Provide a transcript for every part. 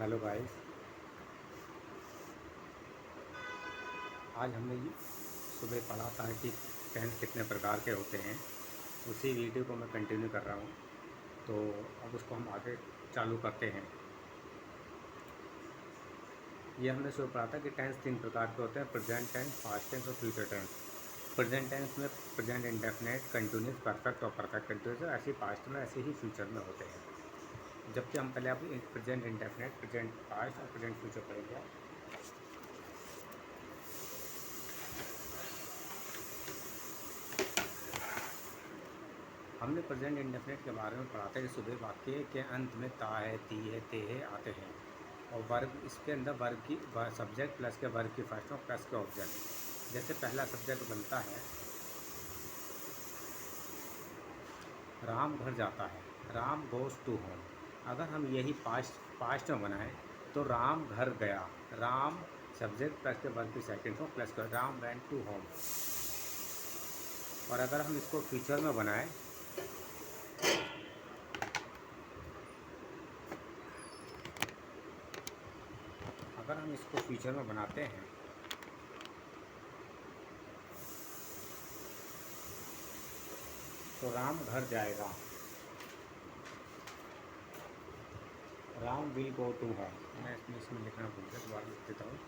Hello guys. आज हमने सुबह पढ़ा था कि टेंस कितने प्रकार के होते हैं। उसी वीडियो को मैं कंटिन्यू कर रहा हूँ, तो अब उसको हम आगे चालू करते हैं। ये हमने सुबह पढ़ा था कि टेंस 3 प्रकार के होते हैं: प्रेजेंट टेंस, पास्ट टेंस और फ्यूचर टेंस। प्रेजेंट टेंस में प्रेजेंट इंडेफिनिट, कंटिन्यूस, परफेक्ट और परफेक्ट कंटिन्यूस, ऐसे ही पास्ट में, ऐसे ही फ्यूचर में होते हैं। जबकि हम पहले आप प्रेजेंट इंडेफिनिट, प्रेजेंट पास्ट और प्रेजेंट फ्यूचर पढ़ेंगे। हमने प्रेजेंट इंडेफिनिट के बारे में पढ़ा था कि सुबह वाक्य के अंत में ता है, ती है, ते है आते हैं, और वर्ग इसके अंदर वर्ग की सब्जेक्ट प्लस के वर्ग की फर्स्ट और प्लस के ऑब्जेक्ट। जैसे पहला सब्जेक्ट बनता है राम घर जाता है, राम गोज़ टू होम। अगर हम यही पास्ट में बनाएं तो राम घर गया, राम सब्जेक्ट प्लस के वर्ग की सेकेंड फॉर्म प्लस कर राम वेंट टू होम। और अगर हम इसको फ्यूचर में बनाएं अगर हम इसको फ्यूचर में बनाते हैं तो राम घर जाएगा, Ram will go to home. मैं इसमें लिखना भूल गया, दोबारा लिख देता हूँ।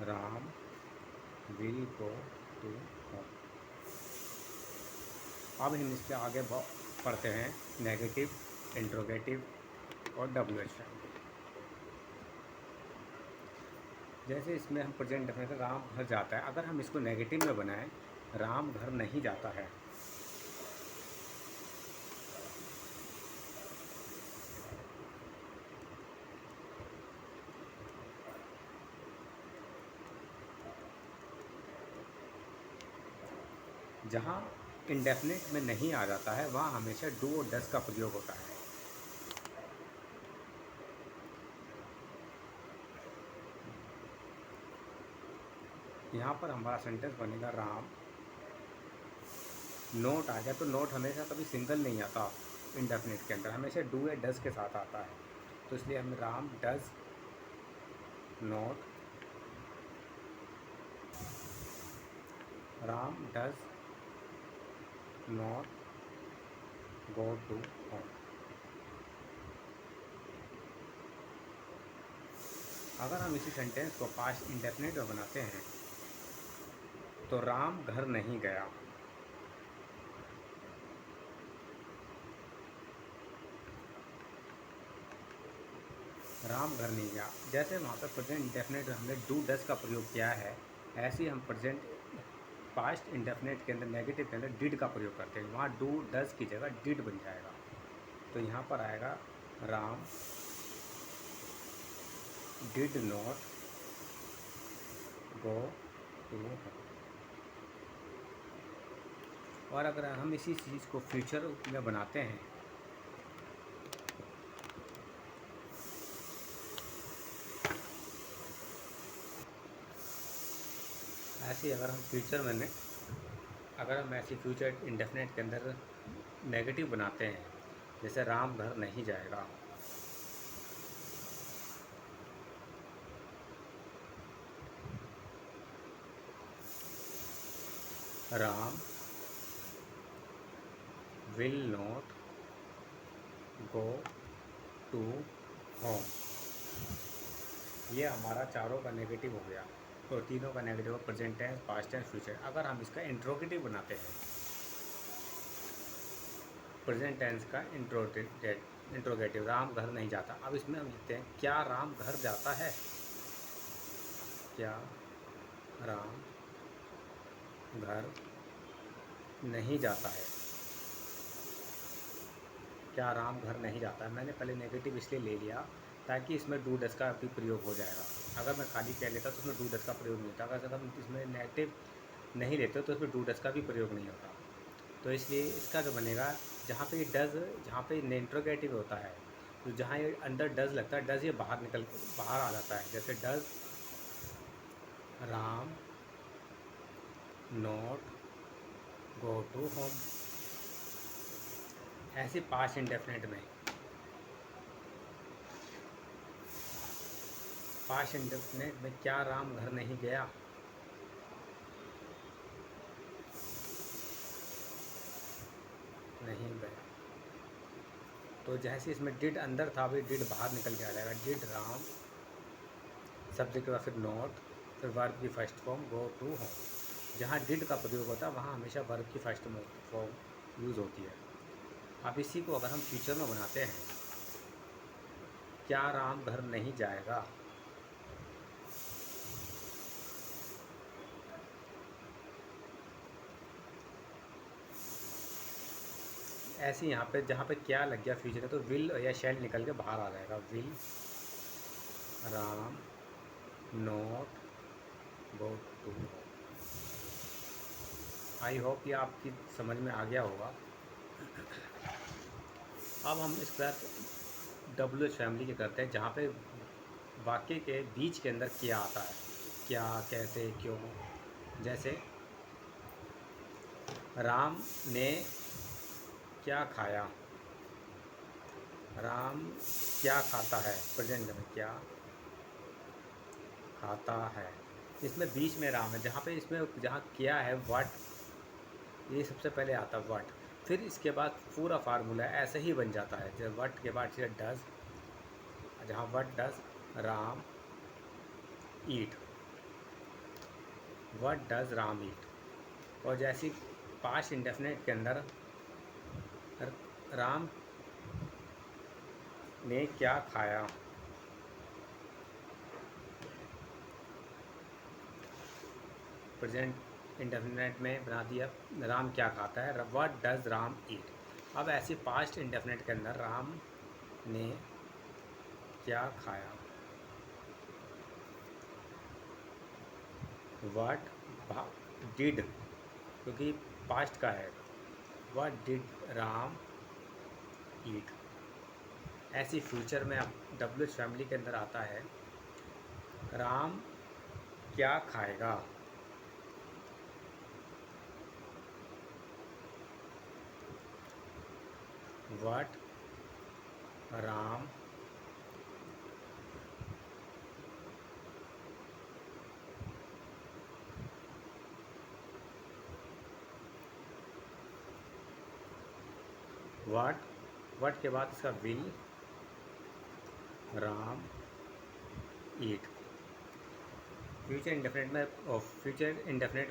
Ram will go to home. अब हम इसके आगे पढ़ते हैं नेगेटिव, इंट्रोगेटिव और WH। जैसे इसमें हम प्रेजेंट डेफिनेट राम घर जाता है, अगर हम इसको नेगेटिव में बनाएं राम घर नहीं जाता है। जहाँ इंडेफिनिट में नहीं आ जाता है वहाँ हमेशा डू और डस का प्रयोग होता है। यहाँ पर हमारा सेंटेंस बनेगा राम नोट आ गया, तो नोट हमेशा कभी सिंगल नहीं आता, इंडेफिनिट के अंदर हमेशा डू या डस के साथ आता है। तो इसलिए हम Ram does not, Ram does not go to home. अगर हम इसी सेंटेंस को पास्ट इंडेफिनिट में बनाते हैं तो राम घर नहीं गया, राम घर नहीं गया। जैसे वहाँ पर प्रेजेंट इंडेफिनिट में हमने डू डस का प्रयोग किया है, ऐसे ही हम प्रेजेंट पास्ट इंडेफिनिट के अंदर नेगेटिव के अंदर डिड का प्रयोग करते हैं। वहाँ डू डस की जगह डिड बन जाएगा। तो यहाँ पर आएगा Ram did not go to home. और अगर हम इसी चीज़ को फ्यूचर में बनाते हैं ऐसे, अगर हम ऐसी फ्यूचर इंडेफिनिट के अंदर नेगेटिव बनाते हैं, जैसे राम घर नहीं जाएगा, Ram will not go to home. ये हमारा चारों का नेगेटिव हो गया, तो तीनों का negative present tense, past tense, future. अगर हम इसका इंट्रोगेटिव बनाते हैं, प्रेजेंट टेंस का इंट्रोगेटिव राम घर नहीं जाता। अब इसमें हम लिखते हैं क्या राम घर जाता है, क्या राम घर नहीं जाता है, क्या राम घर नहीं जाता है। मैंने पहले नेगेटिव इसलिए ले लिया ताकि इसमें डू डस का भी प्रयोग हो जाएगा। अगर मैं खाली कह लेता तो उसमें डू डस का प्रयोग नहीं होता। अगर हम इसमें नेगेटिव नहीं लेते तो उसमें डू डस का भी प्रयोग नहीं होता। तो इसलिए इसका जो बनेगा, जहाँ पे डज, जहाँ पे इंट्रोगेटिव होता है तो जहाँ ये अंदर डज लगता है, डज ये बाहर आ जाता है। जैसे does Ram not go to home. ऐसे पास्ट इंडेफिनेट में, पास्ट इंडेफिनेट में क्या राम घर नहीं गया? नहीं गया। तो जैसे इसमें डिड अंदर था, अभी डिड बाहर निकल के आ जाएगा। डिड राम, सब्जेक्ट के बाद फिर नॉट, फिर वर्ब की first form go to home. जहाँ डिड का प्रयोग होता है वहाँ हमेशा वर्ब की फर्स्ट फॉर्म यूज़ होती है। अब इसी को अगर हम फ्यूचर में बनाते हैं, क्या राम घर नहीं जाएगा? ऐसे यहाँ पे जहाँ पे क्या लग गया फ्यूचर है, तो विल या शैल निकल के बाहर आ जाएगा। Will Ram not go to. I hope ये आपकी समझ में आ गया होगा। अब हम इसके साथ डब्ल्यू एच फैमिली के करते हैं, जहाँ पे वाक्य के बीच के अंदर क्या आता है, क्या, कैसे, क्यों। जैसे राम ने क्या खाया, राम क्या खाता है, प्रेजेंट में क्या खाता है। इसमें बीच में राम है, जहाँ पे इसमें जहाँ क्या है व्हाट, ये सबसे पहले आता है व्हाट। फिर इसके बाद पूरा फार्मूला ऐसे ही बन जाता है। जब व्हाट के बाद फिर डज, जहाँ what does Ram eat, what does Ram eat. और जैसी पास्ट इंडेफिनेट के अंदर राम ने क्या खाया, प्रेजेंट इंडेफिनेट में बना दिया राम क्या खाता है, व्हाट डज राम ईट। अब ऐसे पास्ट इंडेफिनेट के अंदर राम ने क्या खाया, व्हाट डिड, क्योंकि पास्ट का है, व्हाट डिड राम ईट। ऐसी फ्यूचर में अब डब्ल्यू एच फैमिली के अंदर आता है राम क्या खाएगा, व्हाट राम व्हाट के बाद इसका will Ram eat. Future indefinite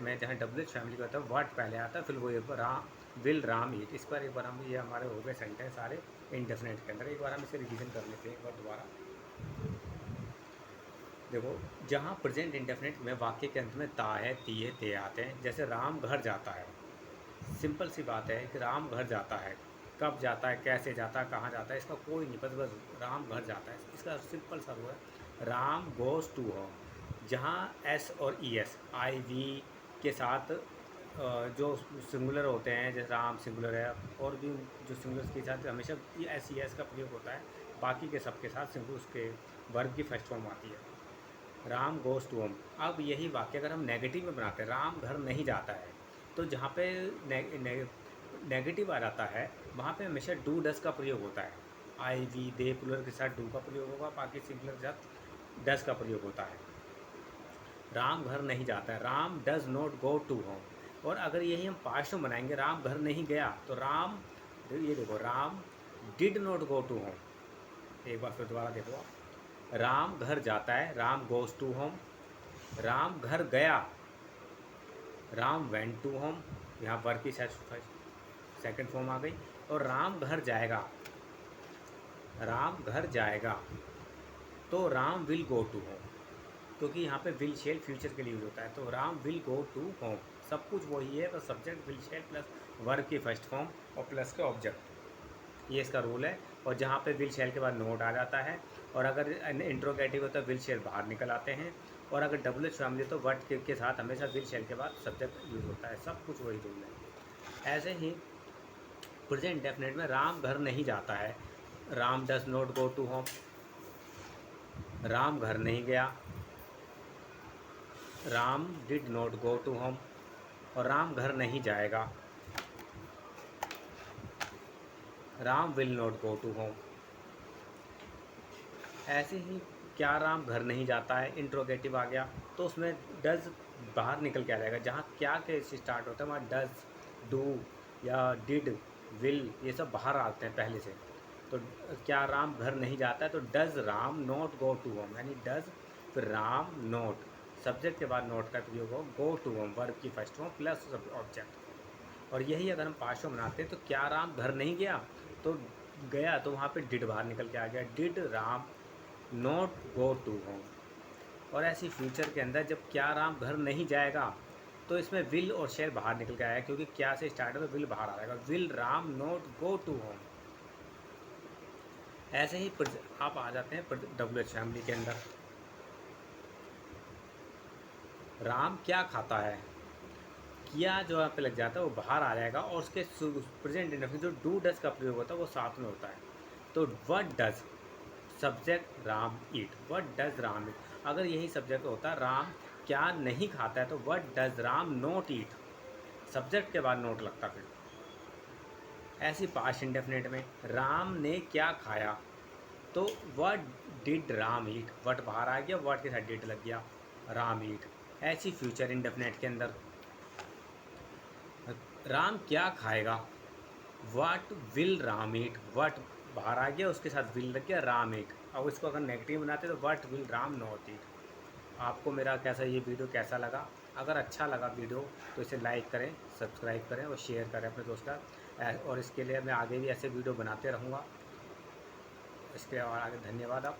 में जहाँ डब्ल्यू एच फैमिली का होता है व्हाट पहले आता है, फिर वो विल राम ईट। इस पर एक बार हम, ये हमारे हो गए सेंटेंस सारे इंडेफिनेट के अंदर। एक बार हम इसे रिवीजन कर लेते हैं एक बार दोबारा। देखो, जहाँ प्रेजेंट इंडेफिनेट में वाक्य के अंत में ता है, ती है, ते आते हैं। जैसे राम घर जाता है, सिंपल सी बात है कि राम घर जाता है, कब जाता है, कैसे जाता है, कहाँ जाता है, इसका कोई नहीं, बस राम घर जाता है। इसका सिंपल सा वो है राम गोज़ टू होम। जहाँ एस और ई एस आई वी के साथ जो सिंगुलर होते हैं, जैसे राम सिंगुलर है, और भी जो सिंगुलर्स के साथ हमेशा एस ई एस का प्रयोग होता है। बाकी के सब के साथ सिंगुलर उसके वर्ब की फर्स्ट फॉर्म आती है। Ram goes to home. अब यही वाक्य अगर हम नेगेटिव में बनाते हैं, राम घर नहीं जाता है, तो जहाँ पे नेगेटिव आ जाता है वहाँ पे हमेशा डू डस का प्रयोग होता है। आई वी दे प्लूरल के साथ डू का प्रयोग होगा, बाकी सिंगुलर के साथ डस का प्रयोग होता है। राम घर नहीं जाता है, Ram does not go to home. और अगर यही हम पास्ट में बनाएंगे, राम घर नहीं गया, तो राम, ये देखो, Ram did not go to home. एक बार फिर दोबारा देखो आप, राम घर जाता है, Ram goes to home. Ram घर गया, राम वेंट टू होम। यहाँ वर्ब की सेकंड फॉर्म आ गई। और राम घर जाएगा, राम घर जाएगा, तो Ram will go to home, क्योंकि यहाँ पे विल शेल फ्यूचर के लिए यूज होता है। तो Ram will go to home, सब कुछ वही है, बस subject will shall plus verb की फर्स्ट फॉर्म और प्लस के ऑब्जेक्ट, ये इसका रूल है। और जहाँ पे विल शेल के बाद नोट आ जाता है, और अगर इंट्रोगेटिव होता है विल शेल बाहर निकल आते हैं, और अगर डब्ल्यू एच फैमिली तो वर्ड के साथ हमेशा विल शेल के बाद सब्जेक्ट यूज होता है। सब कुछ वही रूल है। ऐसे ही प्रेजेंट डेफिनेट में राम घर नहीं जाता है, Ram does not go to home, Ram घर नहीं गया। Ram did not go to home, और राम घर नहीं जाएगा। Ram will not go to home. ऐसे ही क्या राम घर नहीं जाता है, इंट्रोगेटिव आ गया तो उसमें डज बाहर निकल के आ जाएगा। जहाँ क्या के स्टार्ट होता है वहाँ डज, डू या डिड, विल ये सब बाहर आते हैं पहले से। तो क्या राम घर नहीं जाता है, तो does Ram not go to home, यानी डज फिर राम नॉट, सब्जेक्ट के बाद नोट का प्रयोग हो, गो टू होम वर्ब की फर्स्ट फॉर्म प्लस ऑब्जेक्ट। और यही अगर हम पास्ट में बनाते हैं तो क्या राम घर नहीं गया, तो गया तो वहाँ पे डिड बाहर निकल के आ गया, did Ram not go to home. और ऐसी फ्यूचर के अंदर जब क्या राम घर नहीं जाएगा तो इसमें विल और शेल बाहर निकल के आएगा, क्योंकि क्या से स्टार्ट है तो विल बाहर आएगा, will Ram not go to home. ऐसे ही आप आ जाते हैं डब्ल्यू एच फैमिली के अंदर। राम क्या खाता है, किया जो यहाँ पे लग जाता है वो बाहर आ जाएगा, और उसके प्रेजेंट इंडेफिनिट जो डू डज का प्रयोग होता है वो साथ में होता है। तो what does, subject Ram eat, what does Ram eat. अगर यही सब्जेक्ट होता राम क्या नहीं खाता है तो what does Ram not eat, subject के बाद नोट लगता फिर। ऐसी पास्ट इंडेफिनिट में राम ने क्या खाया, तो what did Ram eat, what बाहर आ गया, व्हाट के साथ डिड लग गया, राम ईट। ऐसी फ्यूचर इंडेफिनिट के अंदर राम क्या खाएगा, what will Ram eat, what बाहर आ गया उसके साथ विल लग गया, राम ईट। अब इसको अगर नेगेटिव बनाते तो what will Ram not eat. आपको मेरा कैसा ये वीडियो कैसा लगा, अगर अच्छा लगा वीडियो तो इसे लाइक करें, सब्सक्राइब करें और शेयर करें अपने दोस्त का। और इसके लिए मैं आगे भी ऐसे वीडियो बनाते रहूँगा। इसके और आगे धन्यवाद। आप